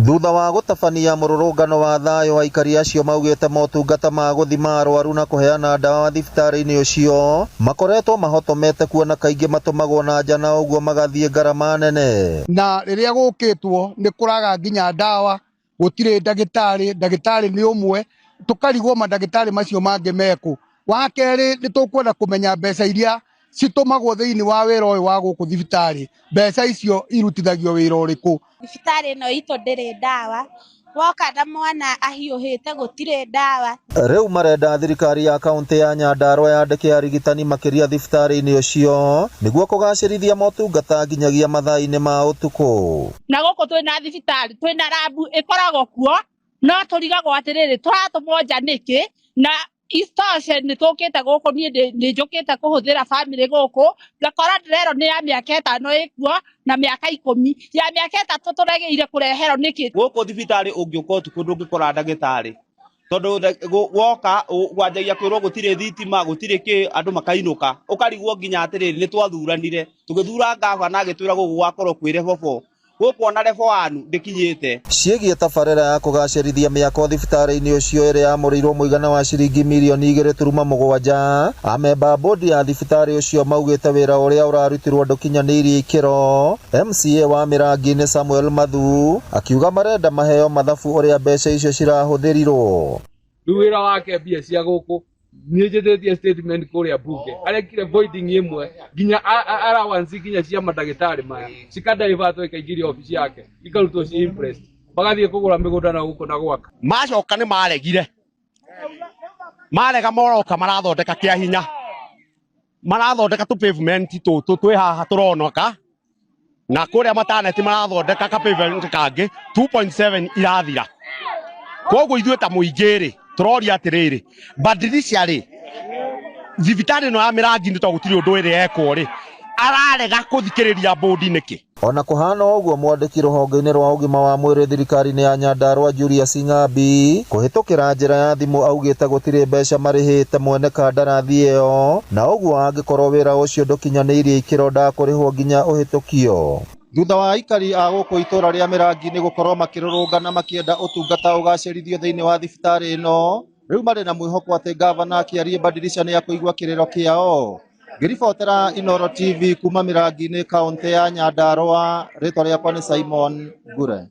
Thutha wa gutabania mururungano wa thayo, aikari acio maugite motungata ma guthima arwaru na kuheana ndawa thibitari-ini ucio makoretwo mahotomete kuona kaingi matumagwo na nja na uguo magathie ngarama nene. Na riria gukitwo ni kuraga nginya ndawa, gutire ndagitari ni umwe, tukarigwo mandagitari macio mangi meku. Wa keri ni tukwenda kumenya mbeca iria citumagwo thiini wa wira uyu wa guku thibitari, mbeca icio irutithagio wira uriku? Thibitari no itu ndiri ndawa, woka na mwana ahiuhite gutire ndawa. Riu marenda thirikari ya kaunti ya Nyandarua yandike arigitani makiria thibitari-ini ucio niguo kugacirithia motungata nginyagia mathaa-ini ma utuku. Na guku twina thibitari, twina rabu ikoragwo kuo, no turigagwo atiriri turatumwo nja niki, na isitoshe ni tukite guku ni njukite kuhuthira family guku, ngakora ndirero ni ya miaka 5 ikuo na miaka 10, ya miaka 3 turageire kurehero niki. Guku thibitari ungiuka utuku ndungikora ndagitari, tondu woka wanjagia kwirwo gutire thitima gutire ki, andu makainuka, ukarigwo nginya atiriri ni twathuranire, tugithura ngavana agitwira guku gwakorwo kwire bobo, gukwona revo wanu ndikinyite. Ciĩgiĩ tabarĩra ya kũgacĩrithia mĩako thibitari-inĩ ũcio ĩrĩa yamũrĩirwo mũigana wa ciringi mirioni 2.7, amemba bodi ya thibitari ũcio maugĩte wĩra ũrĩa ũrarutirwo ndũkinyanĩirie ikĩro. MCA wa Mĩrangi-inĩ Samuel Mathu akiuga marenda maheo mathabu ũrĩa mbeca icio cirahũthĩrirwo. Rĩu wĩra wake mbia cia gũkũ nĩnjĩtĩtie statement kuria bunge arekire voiding imwe nginya allowance nginya cia mandagitari maya cikadaivatwo ikaingĩria ofisi yake ikarutwo ci impressed bagathie kugura migunda na guko na gwaka. Macoka ni maregire, marega moroka marathondeka kia hinya, marathondeka tu pavement tutu twi haha turonoka, na kuria mataneti marathondeka ka pavement kangi 2.7 irathira. Koguo ithuĩ ta mũingĩ-rĩ turoria atiriri badirisha ri thibitari no ya Mĩrangi nĩ to gũtirĩ ũndũ ĩrĩ ekwo-rĩ ararega kuthikiriria bodi niki. Ona kuhana uguo mwandiki ruhonge-ini rwa ugima wa mwiri thirikari-ini ya Nyandarua Julius Ng'ambi kuhitukira njira ya thimu augite gutire mbeca marihite mwene kandarathi iyo, na uguo angikorwo wira ucio ndukinyaniirie ikiro ndakurihwo nginya uhitukio. Thutha wa aikari a guku itura ria Mĩrangi ni gukorwo makirurungana makienda utungata ugacirithio thiini wa thibitari ino, riu mari na mwihoko ati gavana akiarie badirisha ni akuigua kiriro kiao. Ngiribotera Inooro TV kuma Mĩrangi-inĩ kaunti ya Nyandarua, ritwa riakwa ni Simon Ngure.